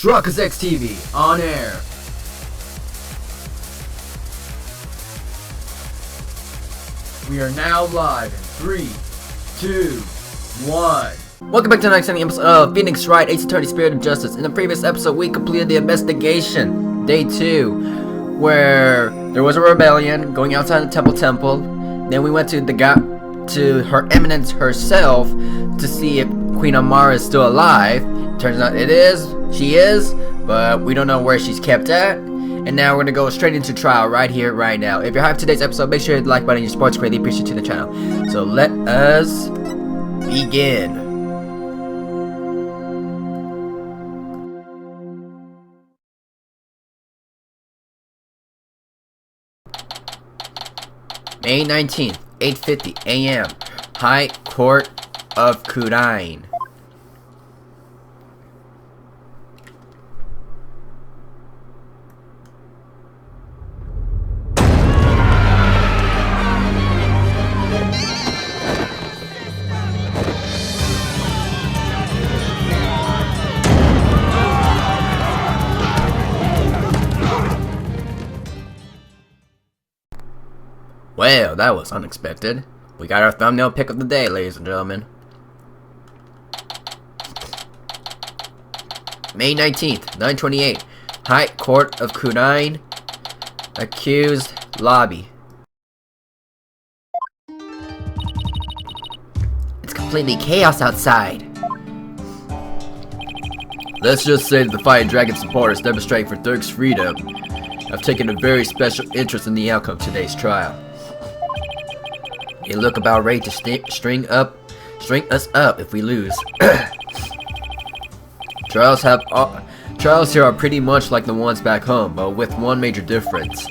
Truckers TV on air. We are now live in 3, 2, 1. Welcome back to the next episode of Phoenix Wright, Ace Attorney Spirit of Justice. In the previous episode, we completed the investigation, day 2, where there was a rebellion going outside the temple. Then we went to to Her Eminence herself to see if Queen Amara is still alive. Turns out she is, but we don't know where she's kept at. And now we're gonna go straight into trial right here, right now. If you're hyped today's episode, make sure you hit the like button. Your support's greatly appreciated to the channel. So let us begin. May 19th, 8:50 a.m. High Court of Khura'in. Well, that was unexpected. We got our thumbnail pick of the day, ladies and gentlemen. May 19th, 9:28. High Court of Khura'in. Accused lobby. It's completely chaos outside. Let's just say that the Fighting Dragon supporters demonstrating for Dirk's freedom have taken a very special interest in the outcome of today's trial. They look about ready to string us up if we lose. Trials here are pretty much like the ones back home, but with one major difference: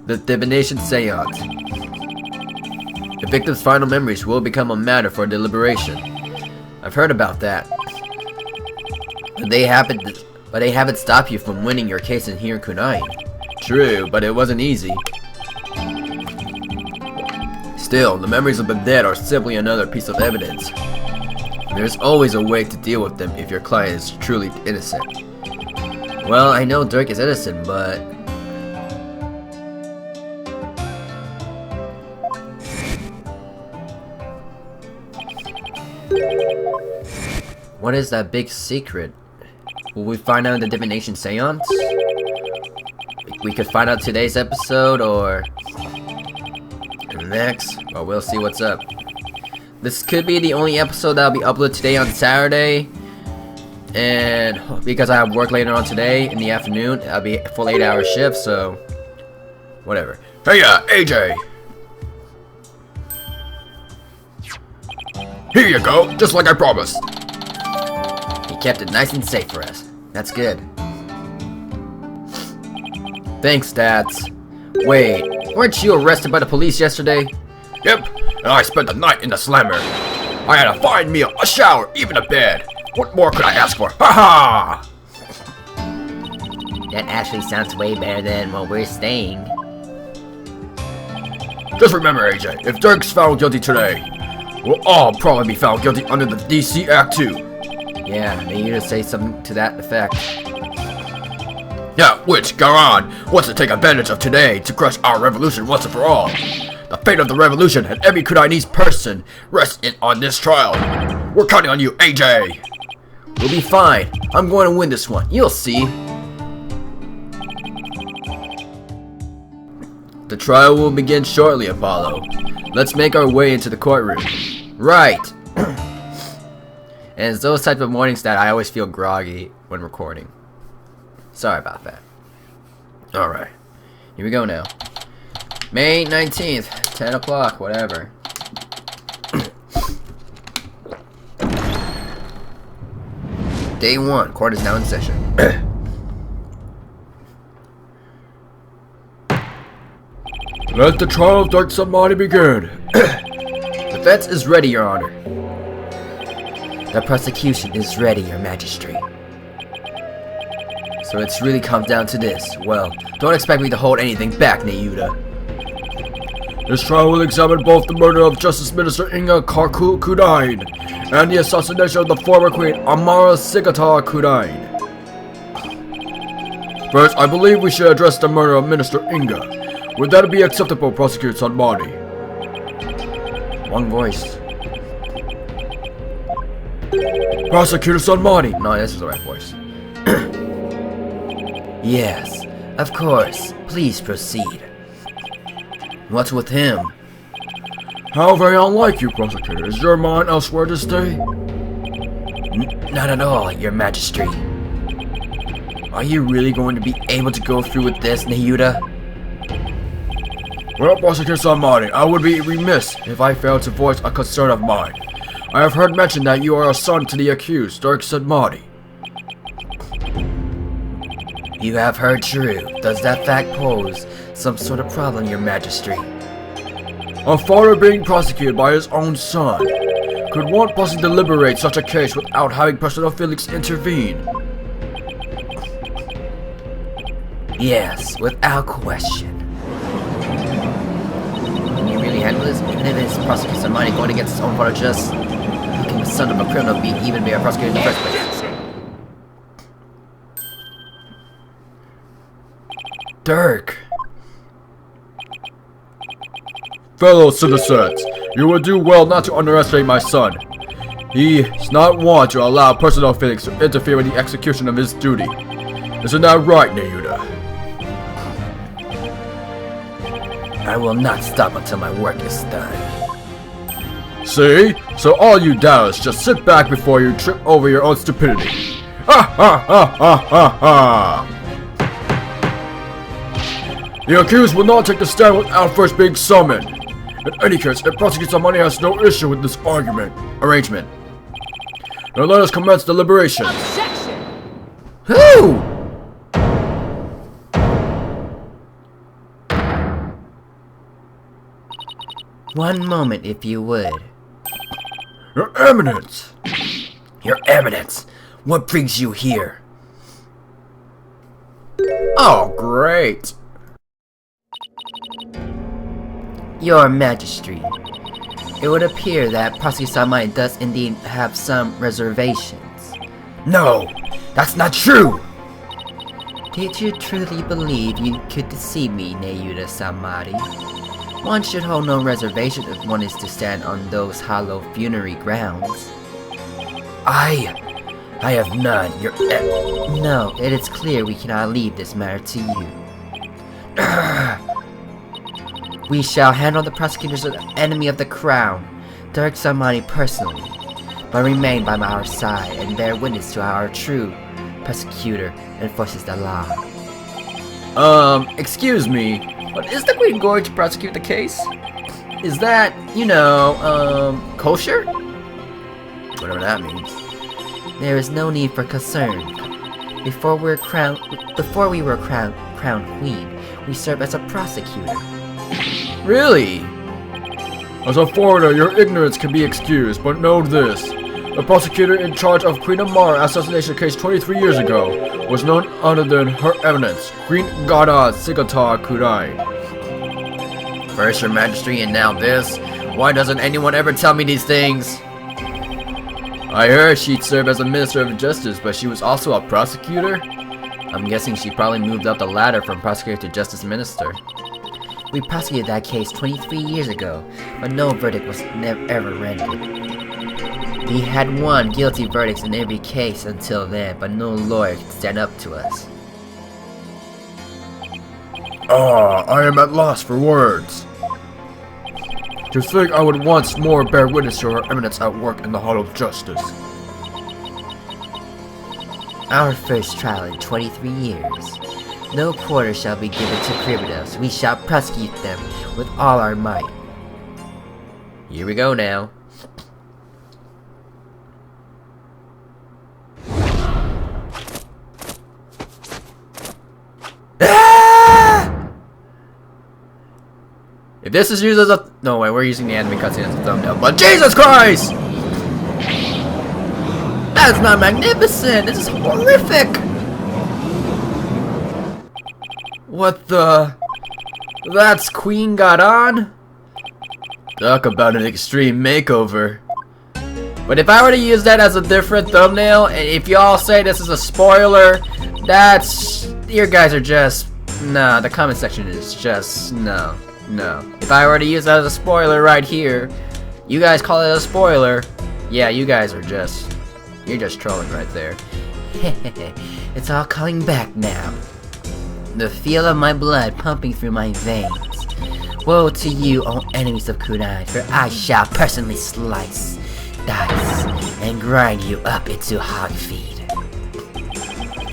the Divination Seance. The victim's final memories will become a matter for deliberation. I've heard about that. But they haven't stopped you from winning your case in here in Khura'in. True, but it wasn't easy. Still, the memories of the dead are simply another piece of evidence. There's always a way to deal with them if your client is truly innocent. Well, I know Dirk is innocent, but... what is that big secret? Will we find out in the Divination Seance? We could find out today's episode, or... next, well, we'll see what's up. This could be the only episode that'll be uploaded today on Saturday, and because I have work later on today in the afternoon, I'll be a full 8-hour shift, so whatever. Hey, AJ! Here you go, just like I promised. He kept it nice and safe for us. That's good. Thanks, Stats. Wait, weren't you arrested by the police yesterday? Yep, and I spent the night in the slammer. I had a fine meal, a shower, even a bed. What more could I ask for? Ha ha! That actually sounds way better than what we're staying. Just remember, AJ, if Dirk's found guilty today, we'll all probably be found guilty under the DC Act too. Yeah, they need to say something to that effect. Yeah, which Khura'in wants to take advantage of today to crush our revolution once and for all. The fate of the revolution and every Khura'inese person rests on this trial. We're counting on you, AJ. We'll be fine. I'm going to win this one. You'll see. The trial will begin shortly, Apollo. Let's make our way into the courtroom. Right. And it's those type of mornings that I always feel groggy when recording. Sorry about that. Alright. Here we go now. May 19th, 10 o'clock, whatever. Day 1, court is now in session. Let the trial of Dark Somebody begin. The defense is ready, Your Honor. The prosecution is ready, Your Majesty. So it's really come down to this. Well, don't expect me to hold anything back, Nayuda. This trial will examine both the murder of Justice Minister Inga Khura'in and the assassination of the former Queen Amara Khura'in. First, I believe we should address the murder of Minister Inga. Would that be acceptable, Prosecutor Sanmari? One voice. Prosecutor Sanmari! No, this is the right voice. Yes, of course. Please proceed. What's with him? How very unlike you, Prosecutor. Is your mind elsewhere this day? Not at all, Your Majesty. Are you really going to be able to go through with this, Nayuda? Well, Prosecutor Sanmari, I would be remiss if I failed to voice a concern of mine. I have heard mention that you are a son to the accused, Dirk Sanmari. You have heard true. Does that fact pose some sort of problem, Your Majesty? A father being prosecuted by his own son. Could one possibly deliberate such a case without having personal feelings intervene? Yes, without question. Can you really handle this? Even if it's Prosecutor Sanmari going against his own father, just how can the son of a criminal even be a prosecutor in the first place? Dirk! Fellow citizens, you would do well not to underestimate my son. He is not one to allow personal feelings to interfere with the execution of his duty. Isn't that right, Nayuda? I will not stop until my work is done. See? So all you doubters just sit back before you trip over your own stupidity. Ha ha ha ha ha ha! The accused will not take the stand without first being summoned. In any case, if Prosecutor Sanmari has no issue with this arrangement, then let us commence deliberations. Objection! Who? One moment, if you would. Your Eminence! Your Eminence, what brings you here? Oh, great. Your Majesty, it would appear that Prosecutor Sanmari does indeed have some reservations. No, that's not true! Did you truly believe you could deceive me, Nayuda Sanmari? One should hold no reservation if one is to stand on those hollow funerary grounds. I have none, No, it is clear we cannot leave this matter to you. We shall handle the prosecutors as an enemy of the crown, Dirk Sanmari personally, but remain by our side and bear witness to our true prosecutor enforces the law. Excuse me, but is the Queen going to prosecute the case? Is that, kosher? Whatever that means. There is no need for concern. Before we were crowned queen, we served as a prosecutor. Really? As a foreigner, your ignorance can be excused, but know this. The prosecutor in charge of Queen Amara assassination case 23 years ago was none other than Her Eminence, Queen Gada Sigatar Khura'in. First Your Majesty and now this? Why doesn't anyone ever tell me these things? I heard she'd serve as a Minister of Justice, but she was also a prosecutor? I'm guessing she probably moved up the ladder from prosecutor to Justice Minister. We prosecuted that case 23 years ago, but no verdict was ever rendered. We had won guilty verdicts in every case until then, but no lawyer could stand up to us. I am at loss for words. To think I would once more bear witness to Her Eminence at work in the Hall of Justice. Our first trial in 23 years. No quarter shall be given to criminals. We shall prosecute them with all our might. Here we go now. If this is used as a... No way, we're using the anime cutscene as a thumbnail. But Jesus Christ! That's not magnificent! This is horrific! What the... That's Queen Garan? Talk about an extreme makeover. But if I were to use that as a different thumbnail, and if y'all say this is a spoiler, that's You guys are just... Nah, the comment section is just... No. If I were to use that as a spoiler right here, you guys call it a spoiler. Yeah, you guys are just... You're just trolling right there. It's all coming back now. The feel of my blood pumping through my veins. Woe to you, O enemies of Khura'in, for I shall personally slice, dice, and grind you up into hog feed.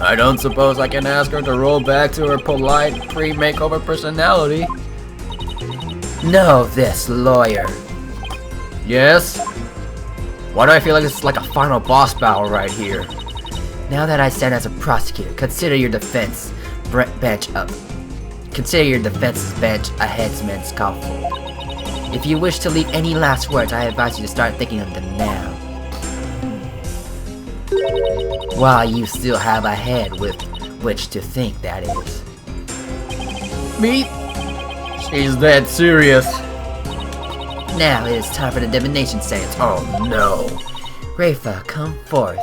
I don't suppose I can ask her to roll back to her polite pre-makeover personality. Know this, lawyer. Yes? Why do I feel like this is like a final boss battle right here? Now that I stand as a prosecutor, consider your defense bench up. Consider your defense's bench a headsman's scaffold. If you wish to leave any last words, I advise you to start thinking of them now. While you still have a head with which to think, that is. Me? She's that serious. Now it is time for the divination seance. Oh no. Rafa, come forth.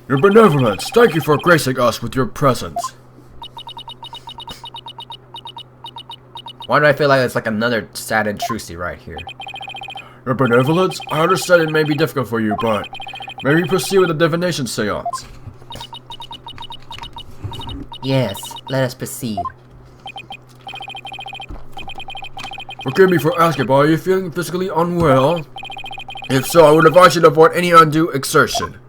Your benevolence, thank you for gracing us with your presence. Why do I feel like it's like another sad intrusi right here? Your benevolence? I understand it may be difficult for you, but may we proceed with the divination seance? Yes, let us proceed. Forgive me for asking, but are you feeling physically unwell? If so, I would advise you to avoid any undue exertion.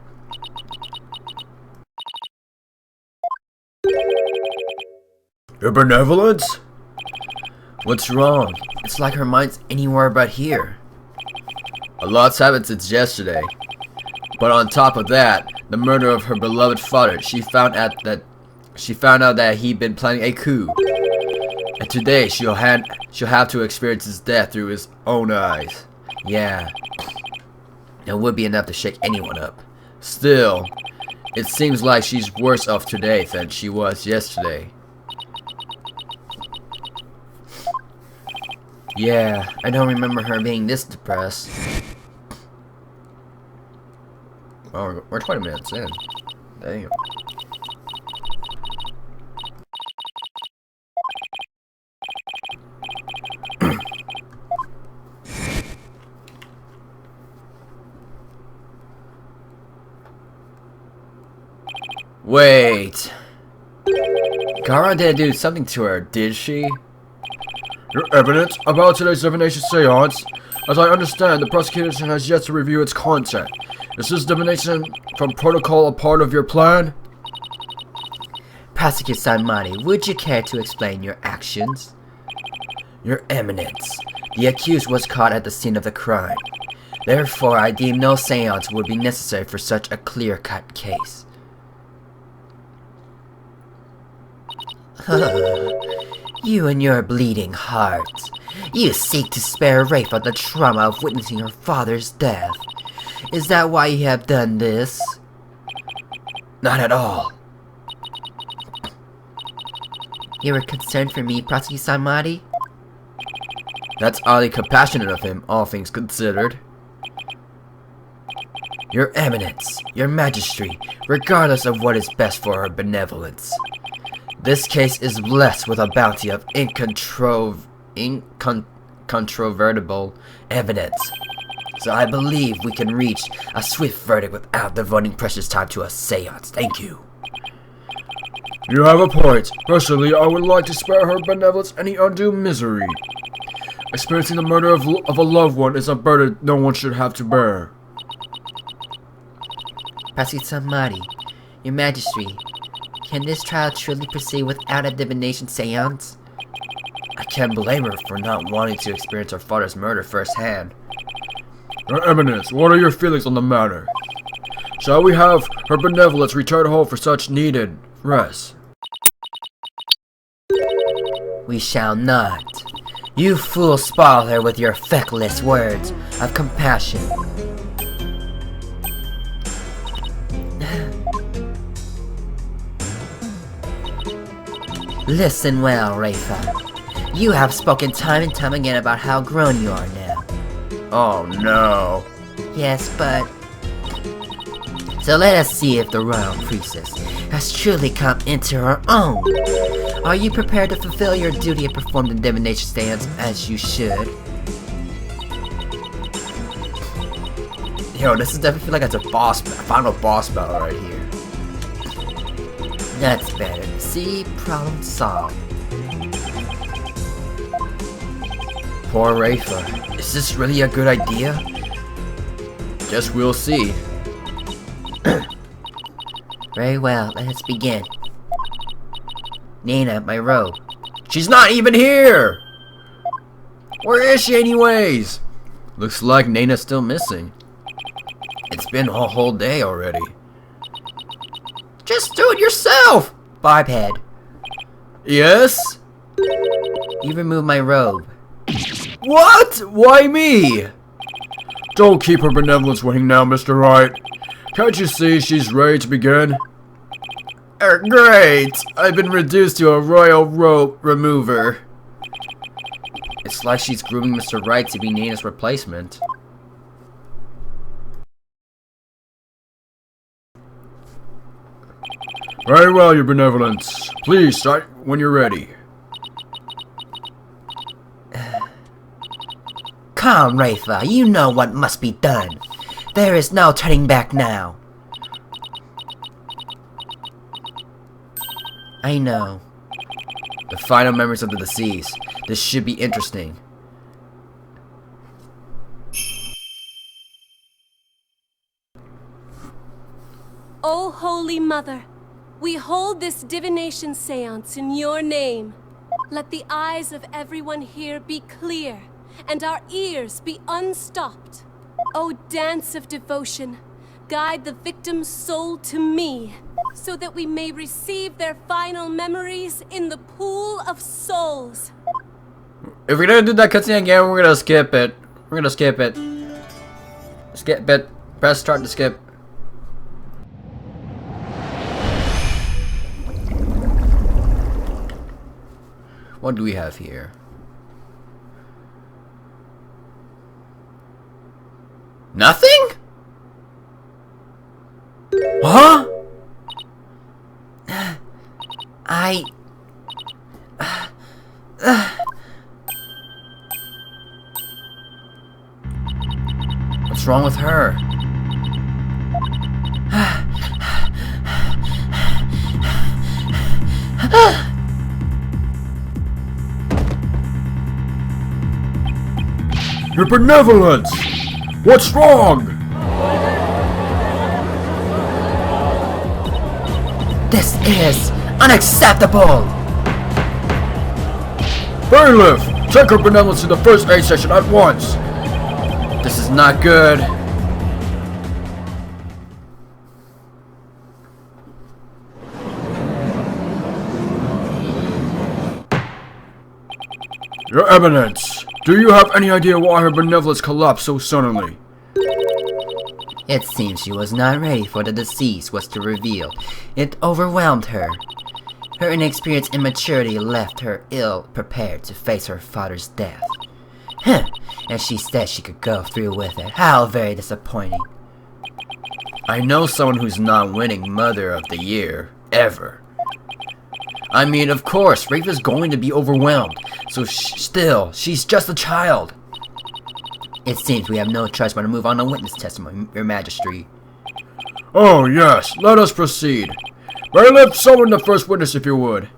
Your benevolence? What's wrong? It's like her mind's anywhere but here. A lot's happened since yesterday. But on top of that, the murder of her beloved father, she found out that he'd been planning a coup. And today she'll have to experience his death through his own eyes. Yeah. It would be enough to shake anyone up. Still, it seems like she's worse off today than she was yesterday. Yeah, I don't remember her being this depressed. Oh, we're 20 minutes in. Damn. Wait. Khura'in didn't do something to her, did she? Your evidence about today's divination seance? As I understand, the prosecution has yet to review its content. Is this divination from protocol a part of your plan? Prosecutor Saimari, would you care to explain your actions? Your Eminence, the accused was caught at the scene of the crime. Therefore, I deem no seance would be necessary for such a clear-cut case. You and your bleeding heart. You seek to spare Rafa the trauma of witnessing her father's death. Is that why you have done this? Not at all. You were concerned for me, Prosecutor Saimari? That's oddly compassionate of him, all things considered. Your Eminence, your Majesty, regardless of what is best for her benevolence. This case is blessed with a bounty of incontrovertible evidence. So I believe we can reach a swift verdict without devoting precious time to a seance. Thank you. You have a point. Personally, I would like to spare her benevolence any undue misery. Experiencing the murder of a loved one is a burden no one should have to bear. Prosecutor Saimari, your Majesty, can this trial truly proceed without a divination seance? I can't blame her for not wanting to experience her father's murder firsthand. Your Eminence, what are your feelings on the matter? Shall we have her benevolence return home for such needed rest? We shall not. You fools spoil her with your feckless words of compassion. Listen well, Rafa. You have spoken time and time again about how grown you are now. Oh no. Yes, but... So let us see if the royal priestess has truly come into her own. Are you prepared to fulfill your duty and perform the divination stance as you should? Yo, this is definitely feel like it's a final boss battle right here. That's better. See, problem solved. Poor Rafa. Is this really a good idea? Guess we'll see. Very well, let's begin. Nina, my robe. She's not even here! Where is she anyways? Looks like Nina's still missing. It's been a whole day already. Just do it yourself! Barbhead. Yes? You removed my robe. What? Why me? Don't keep her benevolence waiting now, Mr. Wright. Can't you see she's ready to begin? Great! I've been reduced to a royal robe remover. It's like she's grooming Mr. Wright to be Nina's replacement. Very well, your benevolence. Please start when you're ready. Come, Rafa, you know what must be done. There is no turning back now. I know. The final memories of the deceased. This should be interesting. O Holy Mother, we hold this divination seance in your name. Let the eyes of everyone here be clear, and our ears be unstopped. O dance of devotion, guide the victim's soul to me, so that we may receive their final memories in the pool of souls. If we're gonna do that cutscene again, we're gonna skip it. We're gonna skip it. Skip it. Press start to skip. What do we have here? Nothing? Huh? What's wrong with her? Your benevolence! What's wrong? This is unacceptable! Bailiff! Take her benevolence to the first aid session at once! This is not good. Your Eminence, do you have any idea why her benevolence collapsed so suddenly? It seems she was not ready for the deceased was to reveal. It overwhelmed her. Her inexperience and immaturity left her ill-prepared to face her father's death. And she said she could go through with it. How very disappointing. I know someone who's not winning Mother of the Year, ever. I mean, of course, Rafa's going to be overwhelmed, so she's just a child. It seems we have no choice but to move on to witness testimony, Your Majesty. Oh yes, let us proceed. Bailiff, summon the first witness if you would.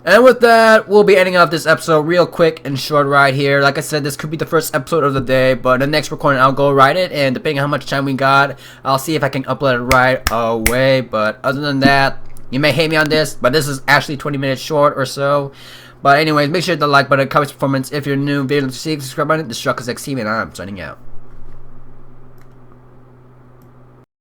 And with that, we'll be ending off this episode real quick and short right here. Like I said, this could be the first episode of the day, but the next recording I'll go write it, and depending on how much time we got, I'll see if I can upload it right away. But other than that, you may hate me on this, but this is actually 20 minutes short or so. But anyways, make sure to hit the like button, comment, performance if you're new, video to see, subscribe button, Destructors XTV, and I'm signing out.